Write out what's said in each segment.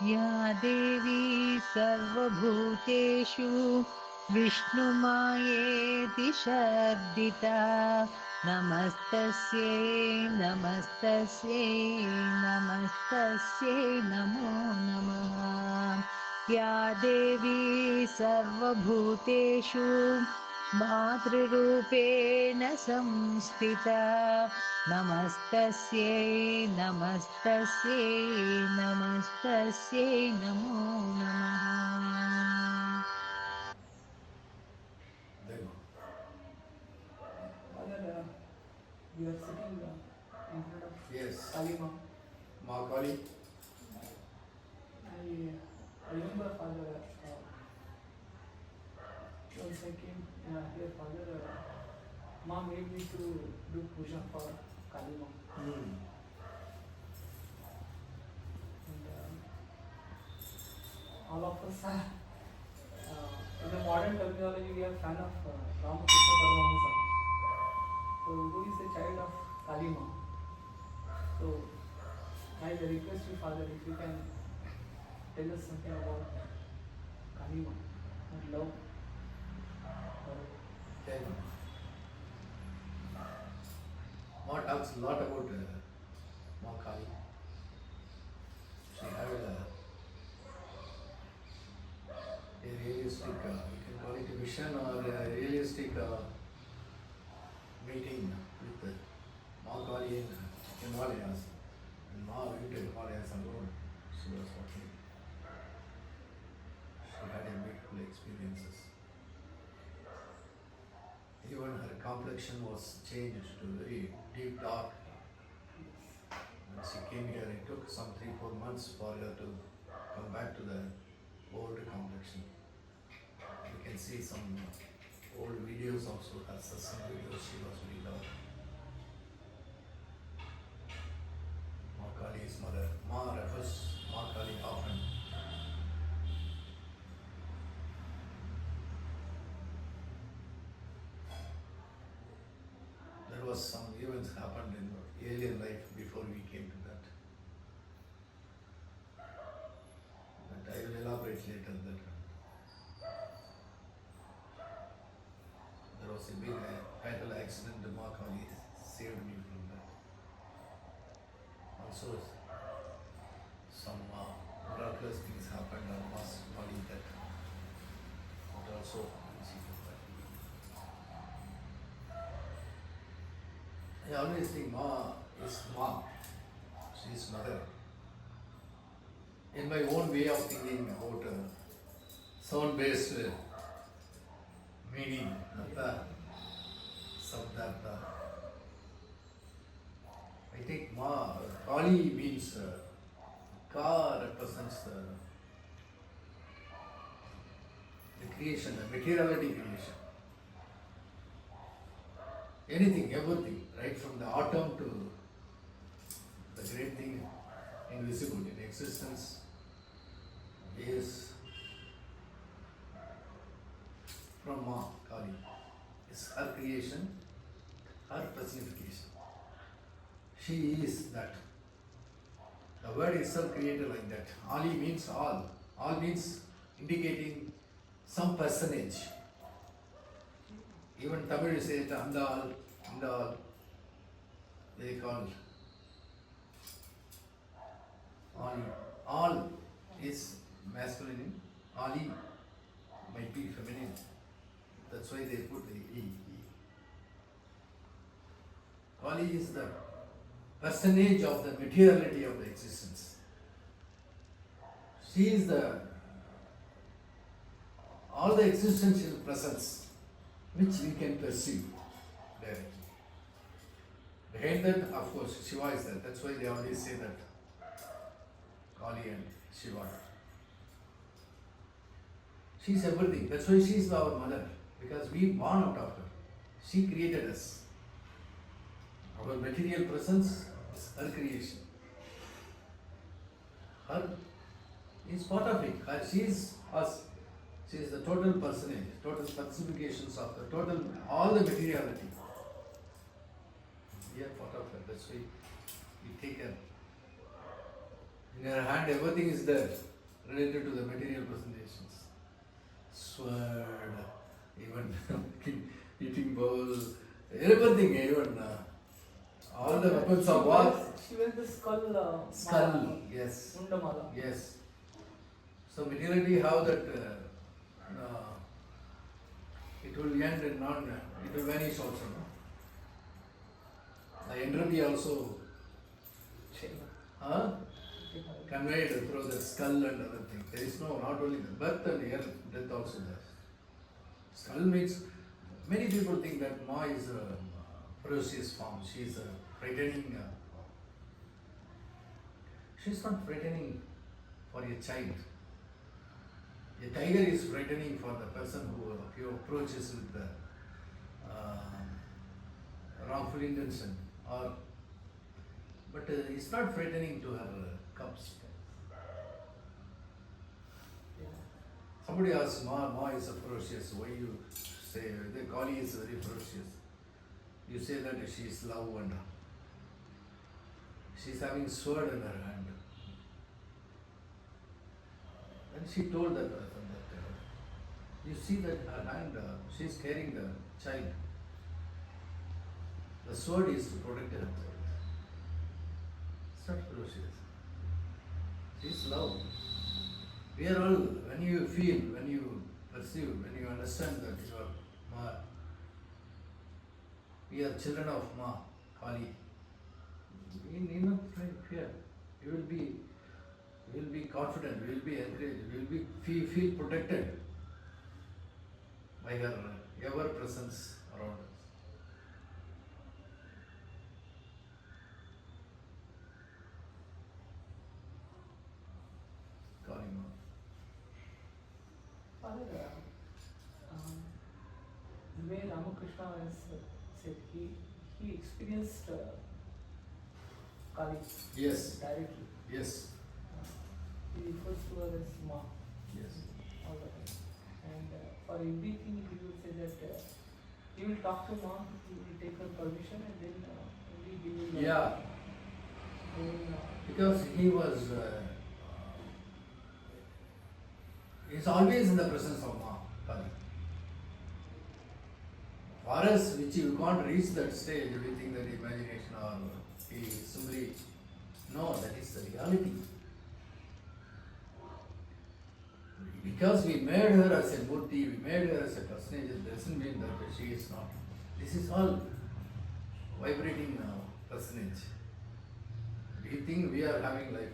या देवी सर्वभूतेषु विष्णुमायेति शब्दिता नमस्तस्यै नमस्तस्यै नमस्तस्यै नमो नमः। या देवी सर्वभूतेषु मातृरूपेण संस्थिता नमस्तस्यै नमस्तस्यै नमस्तस्यै नमो नमः। Then, Mother, you are sitting in front of yes. Kali Ma. Ma Kali. I remember Father, once I came here, Father, Ma made me to do puja for Kali Ma. And all of us are, in the modern terminology, we are fan of Ramakrishna Paramahansa. So, who is a child of Kali Ma. So, I request you, Father, if you can tell us something about Kali Ma and love. Okay. Ma talks a lot about Ma Kali. She had a realistic, you can call it a vision or a realistic meeting with Ma Kali in Himalayas. And Ma went to Himalayas alone. She was walking. She had a beautiful experiences. Even her complexion was changed to very deep dark. When she came here, it took some 3-4 months for her to come back to the old complexion. You can see some old videos also, her satsang videos, she was very loved. Ma Kali's mother. Ma refers Ma Kali often. There was some events happened in alien life before we came to that. But I will elaborate later that. There was a big fatal accident, the Ma Kali saved me from that. Also, some miraculous things happened on Ma's body that also see from that. I always think Ma is Ma, she is mother. In my own way of thinking about sound-based meaning, Artha, Sabdartha, I think Ma, Kali means Ka represents the creation, the materiality creation. Anything, everything, right from the atom to the great thing invisible in existence is from Ma, Kali. It's her creation, her personification. She is that. The word itself created like that. Ali means all. All means indicating some personage. Even Tamil say it Andal, they call Ali. All is masculine, Ali might be feminine. That's why they put the E. Ali is the personage of the materiality of the existence. She is the all the existential presence which we can perceive directly. Behind that, of course, Shiva is there. That's why they always say that Kali and Shiva. She is everything. That's why she is our mother. Because we born out of her. She created us. Our material presence is her creation. Her is part of it. She is us. She is the total personage, total personifications of the total, all the materiality. We are part of her. That's why we take her. In her hand, everything is there. related to the material presentations. Sword, even eating bowl, everything, even all the weapons of war. She wears the skull. Skull, mala. yes. Mundamala. Yes. So materially how that it will end in non, it will vanish also. No? The entropy also conveyed through the skull and other things. There is no, not only the birth and death also there. Skull means, many people think that Ma is a ferocious form. She is a frightening. She is not frightening for a child. A tiger is frightening for the person who approaches with the wrongful intention, but it's not frightening to her cubs. Somebody asks, Ma is a ferocious. Why you say the collie is very ferocious? You say that she is love and she is having sword in her hand. And she told that person that you see that her hand, she is carrying the child. The sword is to protect her child. It's not ferocious. She is love. We are all, when you feel, when you perceive, when you understand that you are Ma, we are children of Ma, Kali. We need not fear. You will be confident, we will be encouraged, we will be feel protected by her ever presence around us. Calling Ma. Father, the way Ramakrishna has said, he experienced Kali Yes. directly. Yes. He refers to her as Ma Yes. all the time. And for everything he will say that he will talk to Ma, he will take her permission, and then only he will. Yeah. Then, Because he was, he's always in the presence of Ma, Kali. For us, which you can't reach that stage, we think that imagination or he simply, no, that is the reality. Because we made her as a murti, we made her as a personage, it doesn't mean that she is not. This is all vibrating personage. We think we are having life.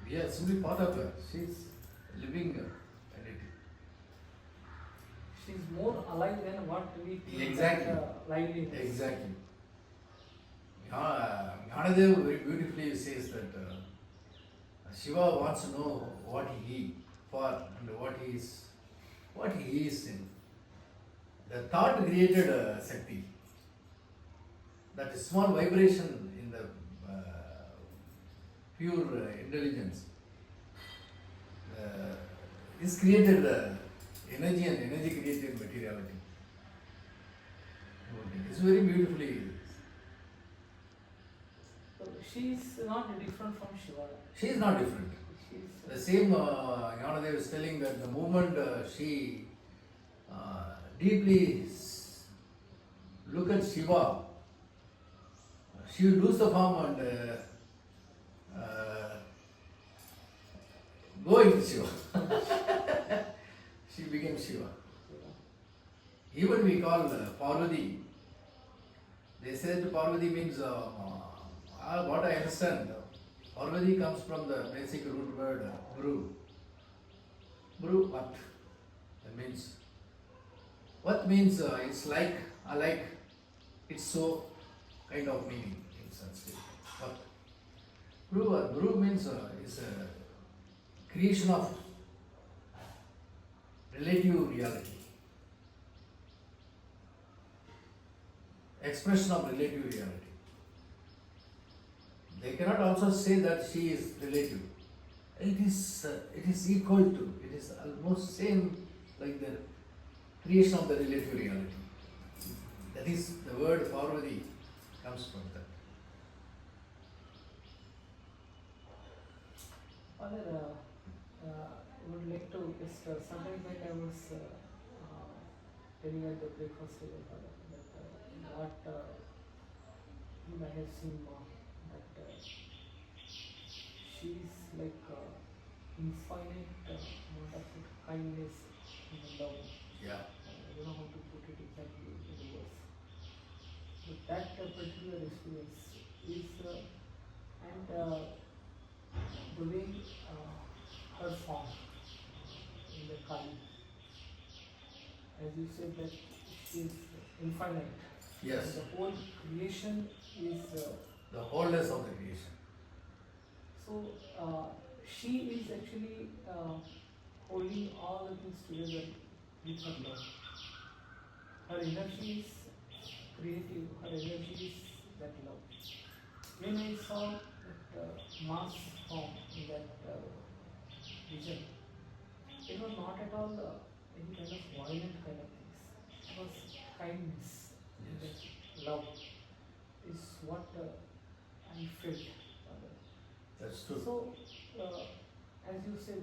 We are simply part of her. She is living entity. she is more alive than what we think. Exactly. Liveliness. Exactly. Gnanadev very beautifully says that Shiva wants to know what he for and what he is in. The thought created Shakti. That small vibration in the pure intelligence is created energy, and energy created materiality. It's very beautifully. So she is not different from Shiva. She is not different. She is. The same Gnanadev is telling that the moment she deeply look at Shiva, she will lose the form and go into Shiva. She became Shiva. Even we call Parvati. They said Parvati means, what I understand, Parvati comes from the basic root word Bru. Bru, what? That means, what means it's like, alike, it's so kind of meaning in Sanskrit. What? Bru means is a creation of relative reality. Expression of relative reality. They cannot also say that she is relative. It is equal to, it is almost same like the creation of the relative reality. That is the word Parvati comes from that. Father, like to just sometime back I was telling at the breakfast table that what I have seen that she is like infinite amount of kindness and love. Yeah. I don't know how to put it exactly in the words. But that particular experience is and the way her form in the Kali, as you said that she is infinite. Yes. And the whole creation is The wholeness of the creation. so she is actually holding all the things together with her love. Her energy is creative, her energy is that love. When I saw that mass form in that vision, it was not at all any kind of violent kind of things. It was kindness, Yes. that love is what I felt. That's true. So, as you said,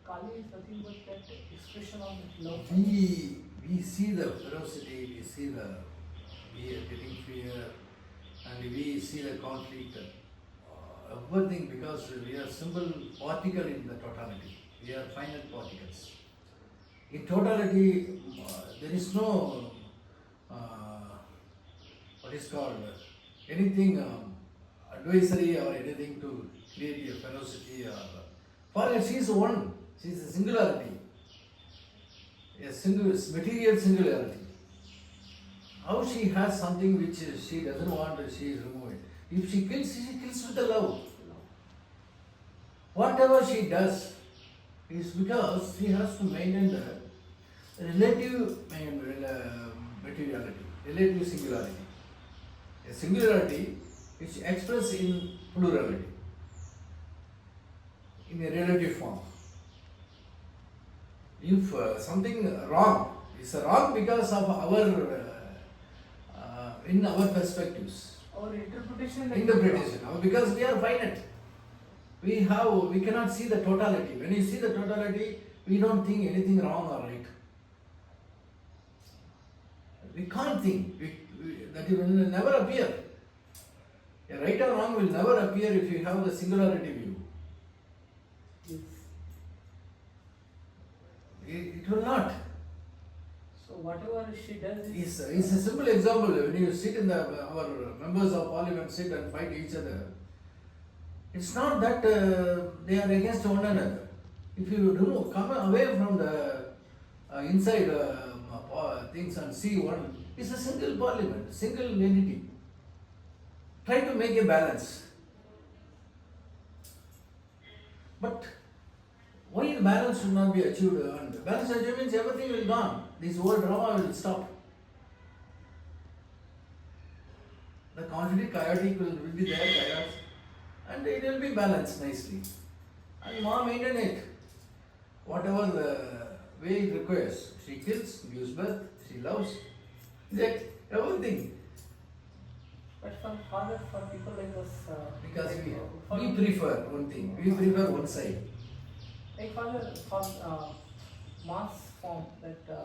Kali is nothing but that expression of that love. We see the ferocity, we see the we are getting fear, and we see the conflict, everything because we are simple particle in the totality. We are finite particles. In totality, there is no what is called anything advisory or anything to create a ferocity or for her she is one. She is a singularity. A single material singularity. How she has something which she doesn't want, she is removing. If she kills with the love. Whatever she does is because she has to maintain the relative materiality, relative singularity. A singularity which expressed in plurality, in a relative form. If something wrong, it's wrong because of our in our perspectives, Our interpretation. because we are finite. We cannot see the totality. When you see the totality, we don't think anything wrong or right. We can't think. That will never appear. A right or wrong will never appear if you have the singularity view. Yes. It will not. So whatever she does is. It's a simple example. When you sit in our members of parliament sit and fight each other, it's not that they are against one another. If you come away from the inside things and see one, it's a single parliament, single entity. Try to make a balance. But why the balance should not be achieved? And balance achieved means everything will gone. This whole drama will stop. The conflict, chaotic will be there, chaos, and it will be balanced nicely. And Ma maintain it. Whatever the way it requires. She kills, gives birth, she loves, that everything. But for father, for people like us, Because for- we prefer one thing, we prefer one side. like father, for mass form, that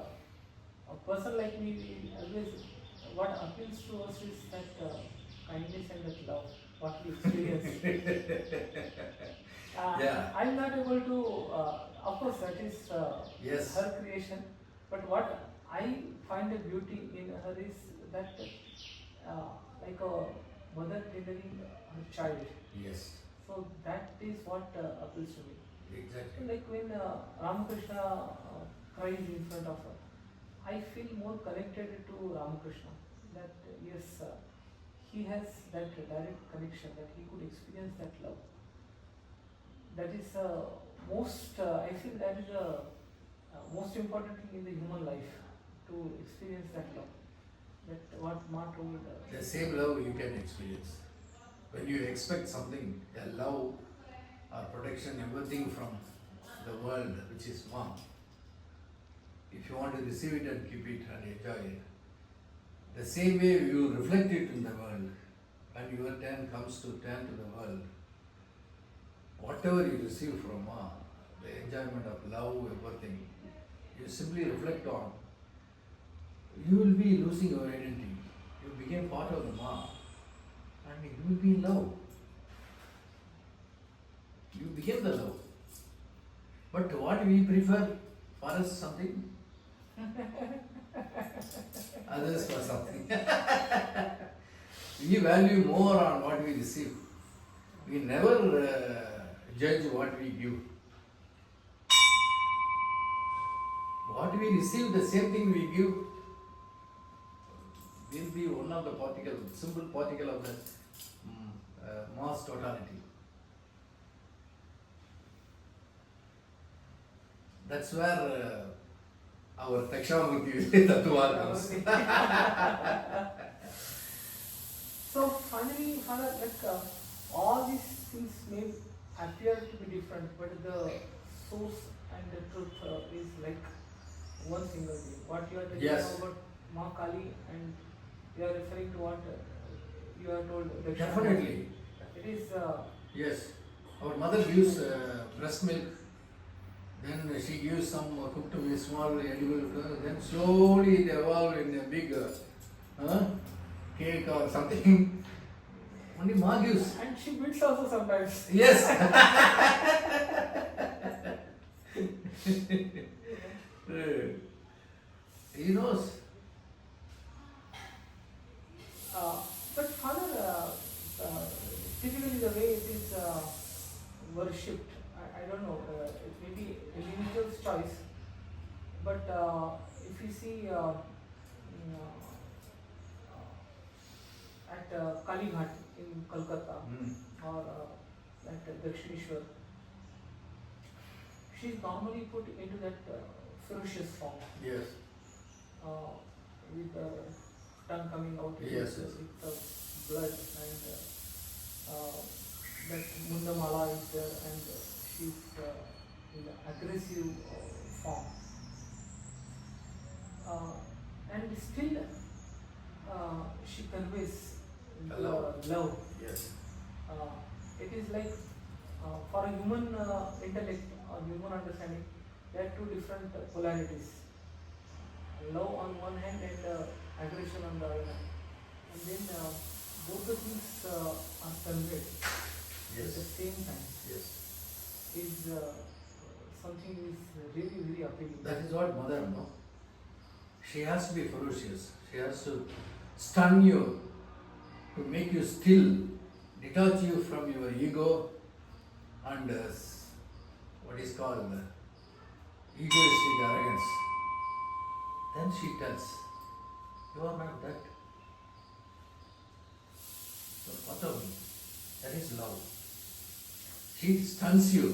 a person like me, we always, what appeals to us is that kindness and that love, what we experience. Yeah. I'm not able to, of course, that is Yes. her creation, but what I find a beauty in her is that, like a mother tendering her child. Yes, So that is what appeals to me. exactly. Like when Ramakrishna cries in front of her, I feel more connected to Ramakrishna. That yes, he has that direct connection, that he could experience that love. That is most, I feel that is the most important thing in the human life, to experience that love. That what Ma told. The same love you can experience. When you expect something, a love or protection, everything from the world, which is one. If you want to receive it and keep it and enjoy it, the same way you reflect it in the world, and your turn comes to turn to the world, whatever you receive from Ma, the enjoyment of love, everything, you simply reflect on, you will be losing your identity. You became part of the Ma, and you will be in love. You became the love. But what we prefer, for us something, others for something. We value more on what we receive. We never judge what we give. What we receive, the same thing we give, will be one of the particle, simple particle of the mass totality. That's where our Takshamurti Tattva comes. So finally, Father, all these things may appear to be different, but the source and the truth is like one single thing. What you are telling Yes. about Ma Kali, and you are referring to what you are told. Definitely. It is. Yes. Our mother gives breast milk, then she gives some cooked with small edible, then slowly it evolves in a big cake or something. Only Ma gives. And she builds also sometimes. Yes. He knows. But Father, typically the way it is worshipped, I don't know, it may be individual's choice, but if you see at Kali Ghat in Kolkata or at Dakshineshwar, she is normally put into that ferocious form. Yes. With the tongue coming out Yes, with, yes. with the blood, and that Mundamala is there, and she's in the aggressive form. And still she conveys the love. Yes. It is like for a human intellect or human understanding, there are two different polarities. Love on one hand and aggression on the other hand. And then both the things are conveyed at the Yes. same time. Yes. Is something is really very appealing. That is what mother knows. She has to be ferocious. She has to stun you, to make you still, detach you from your ego and what is called egoistic arrogance. Then she tells, you are not that. You are part of me. That is love. She stuns you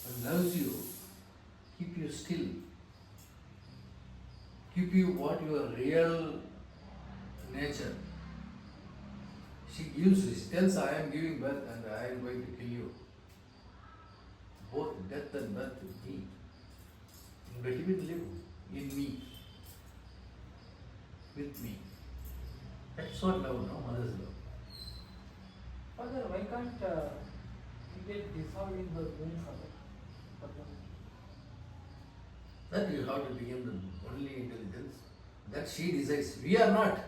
and loves you, keep you still, keep you what your real nature. She gives, she tells, I am giving birth and I am going to kill you. Both death and birth with me. In between live, in me, with me. That's what love, no? Mother's love. Father, why can't he get dissolved in her womb, Father? That you have to become the only intelligence. That she decides. We are not.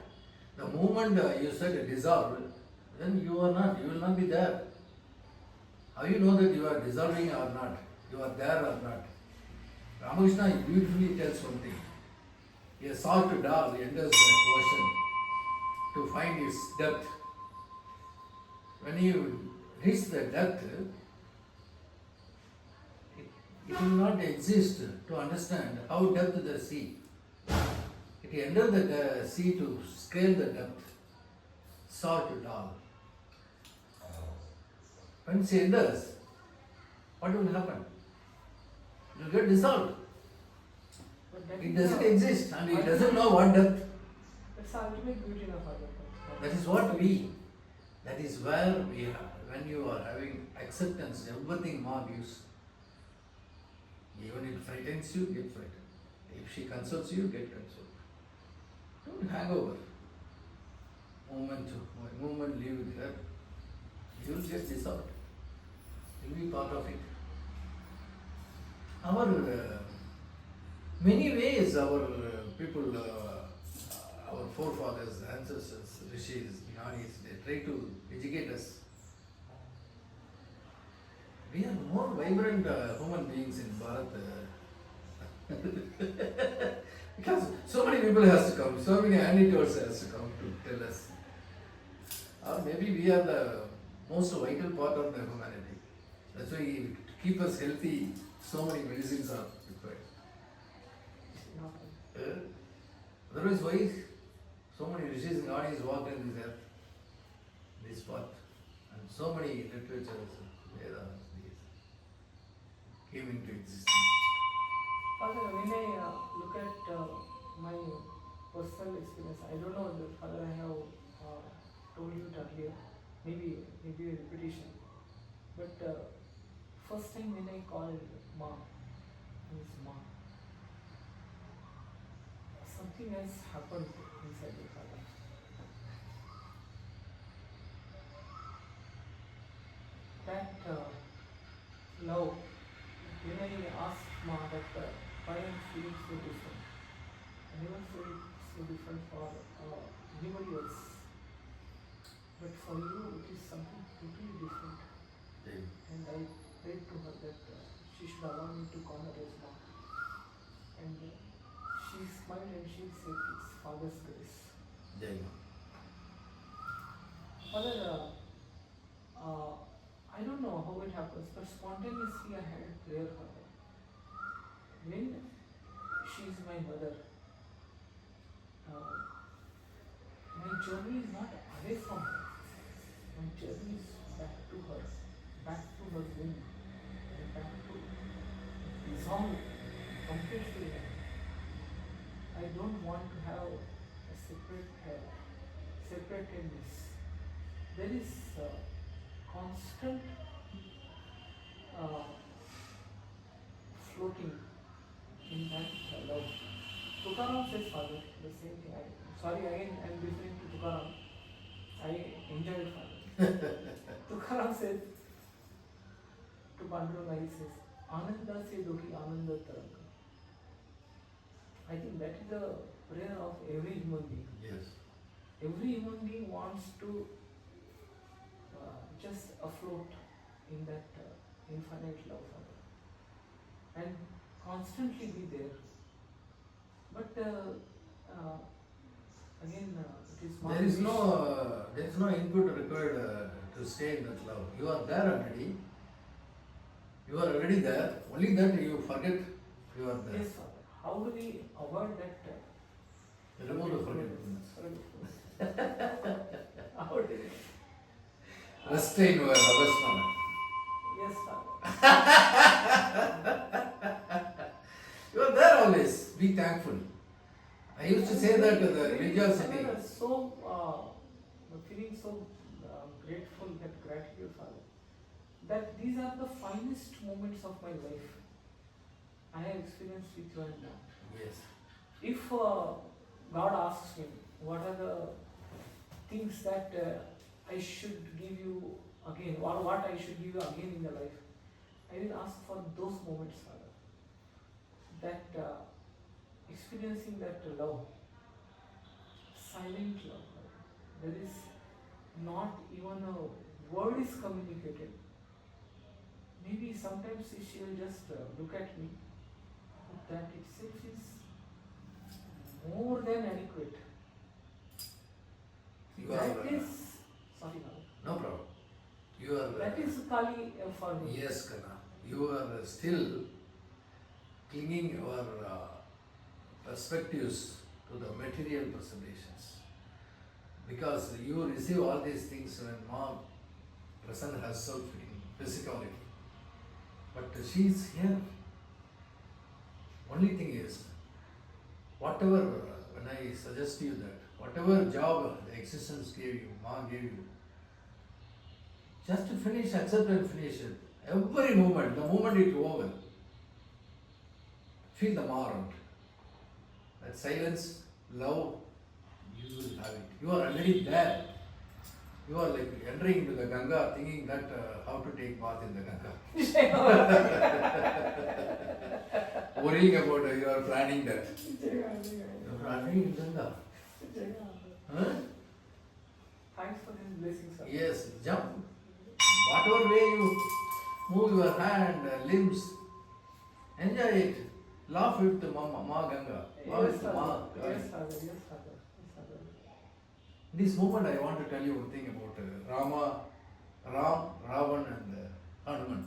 The moment you said dissolve, then you are not. You will not be there. How you know that you are dissolving or not? You are there or not? Ramakrishna beautifully tells one thing. A salt dal enters the ocean to find its depth. When you reach the depth, it will not exist to understand how depth the sea. It enters the sea to scale the depth. Salt dal. When she enters, what will happen? It will get dissolved. But that It is doesn't the- exist and it doesn't know what depth. That's the ultimate beauty of Father. That is what we, that is where we have, when you are having acceptance, everything Ma gives. Even if it frightens you, get frightened. If she consoles you, get consoled. Don't hang over. Moment live with her. You will get dissolved. You will be part of it. our many ways our people, our forefathers, ancestors, rishis, jnanis, they try to educate us. We are more vibrant human beings in Bharat. Because so many people has to come, so many anecdotes has to come to tell us. Or maybe we are the most vital part of the humanity. That's why to keep us healthy, so many medicines are required. Otherwise, why so many rishis and ghanis walked in this earth, this path, and so many literatures, Vedas, these came into existence. Father, when I look at my personal experience, I don't know that Father I have told you it earlier, maybe a repetition, but first time when I called Ma, means Ma, something has happened inside me, Father. That love, when I asked Ma that why I'm feeling so different, I never felt so different for anybody else. But for you, it is something totally different. And I prayed to her that she should allow me to call her as mom. And she smiled and she said, it's Father's grace. Father, I don't know how it happens, but spontaneously I had a prayer for her. When she is my mother, my journey is not away from her. My journey is back to her womb, and back to dissolve completely. I don't want to have a separatedness. There is constant floating in that love. Tukaram says, Father, the same thing. Sorry, again I am referring to Tukaram. I enjoyed Father. Tukaram says to Panduranga, he says, Ananda se dohi ananda taranga. I think that is the prayer of every human being. Yes. Every human being wants to just afloat in that infinite love, Father, and constantly be there. But again, it is There is no input required to stay in that love. You are there already. You are already there. Only that you forget you are there. Yes, Father. How do we avoid that? Remove the forgetfulness. How do we? Restrain your avasmana. Yes, Father. You are there always. Be thankful. I used to say that to the religiosity. Feeling so grateful, that gratitude, Father, that these are the finest moments of my life I have experienced with you and now. Yes. If God asks me, what are the things that I should give you again, or what I should give you again in the life, I will ask for those moments, Father. That experiencing that love, silent love. There is not even a word is communicated. Maybe sometimes she will just look at me, but that itself is more than adequate. You are, That is, sorry, no problem. You are. that is Kali for me. Yes, Kana. You are still clinging your perspectives to the material perceptions. Because you receive all these things when Mom present herself in physicality. But she is here. Only thing is, whatever, when I suggest you that, whatever job the existence gave you, Mom gave you, just to finish, accept and finish it. Every moment, the moment it over, feel the Ma around. That silence, love, you will have it. You are already there. You are like entering into the Ganga, thinking that how to take bath in the Ganga. worrying about you are planning that. You are planning in Ganga. Huh? Thanks for this blessing, sir. Yes, jump. Whatever way you move your hand, limbs, enjoy it. Laugh with Ma Ganga. Laugh Yes, with sir. Ma. Yes, sir. Yes, sir. Yes, sir. This moment I want to tell you one thing about Rama, Ram, Ravan and Hanuman.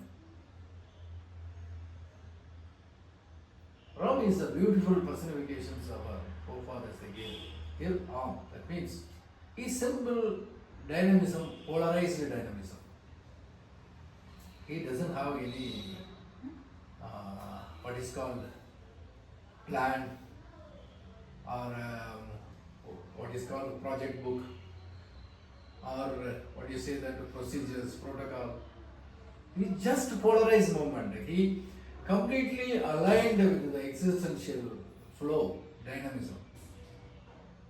Ram is a beautiful personifications of our forefathers they gave. Here Ram, that means he simple dynamism, polarized dynamism. He doesn't have any what is called plan or what is called project book or what you say that procedures, protocol. He just polarized movement. He completely aligned with the existential flow, dynamism.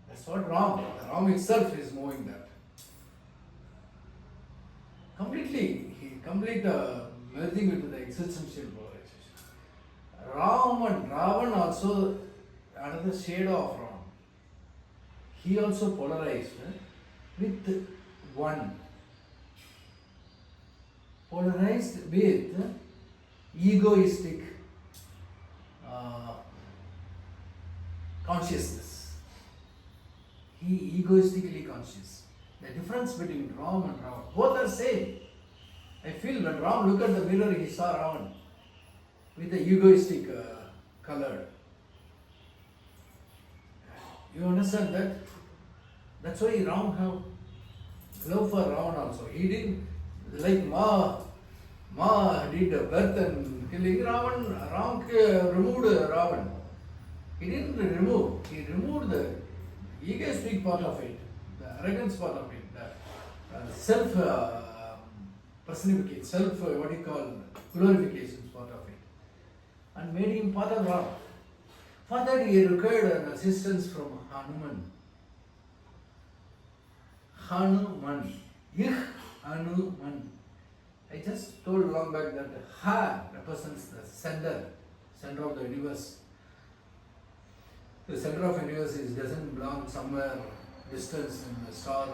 That's what Ram, the Ram itself is moving that. Completely, merging with the existential polarization. Ram and Ravan also another shade of Ram. He also polarized with one. Polarized with egoistic consciousness. He egoistically conscious. The difference between Ram and Ravan, both are same. I feel when Ram looked at the mirror, he saw Ravan with the egoistic color. You understand that? That's why Ram have love for Ravan also. He didn't like Ma did birth and killing. Ram removed Ravan. He didn't remove. He removed the egoistic part of it, the arrogance part of it, the self personification, self what you call glorification part of it, and made him part of Ram. For that he required an assistance from Hanuman. Hanuman. Hanuman. I just told long back that Ha represents the center of the universe. The center of the universe doesn't belong somewhere distance in the star,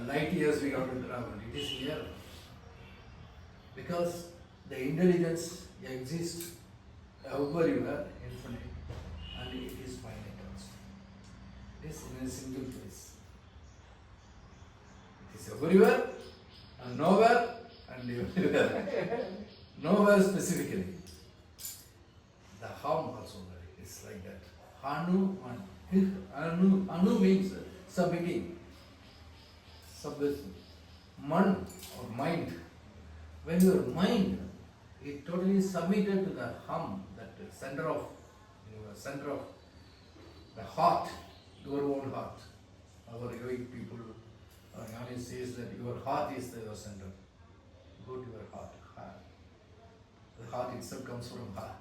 light years we have to travel. It is here. Because the intelligence exists everywhere, infinite, and it is finite also. It is in a single place. It is everywhere and nowhere and everywhere. Nowhere specifically. The Ham also is like that. Hanuman. Anu means submitting, submission. Man or mind. When your mind is totally submitted to the hum, that center of the heart, your own heart. Our yogic people, Jnani says that your heart is your center. Go to your heart. The heart itself comes from heart.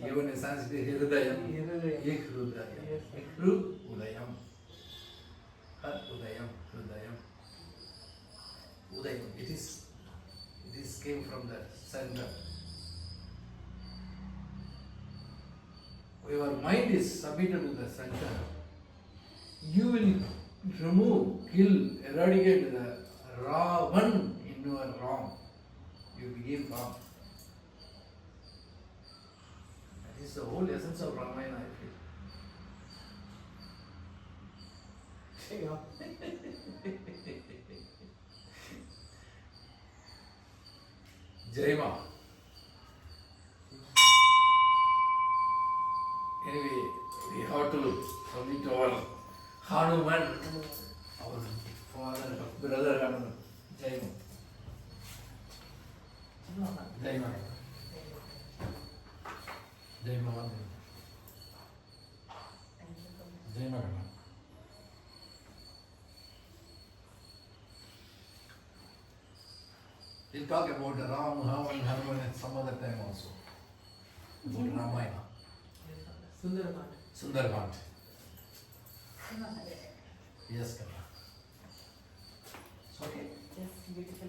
Even in Sanskrit, Hridayam, Ik Hrudayam, Ikru Udayam, Hat Udayam, Hrudayam. Udayam, it is came from the center. Your mind is submitted to the center. You will remove, kill, eradicate the Ravan in your Ram. You became Ram. That is the whole essence of Ramayana, I feel. Jai Ma. Anyway, we have to submit to our Hanuman, our father, brother Hanuman. Jai Ma. Jai Ma. Jai Ma. Jai Ma. We'll talk about Ram, Hanuman, and some other time also. About Ramayana. Sundarkand. Yes, Karna. It's okay? Yes, beautiful.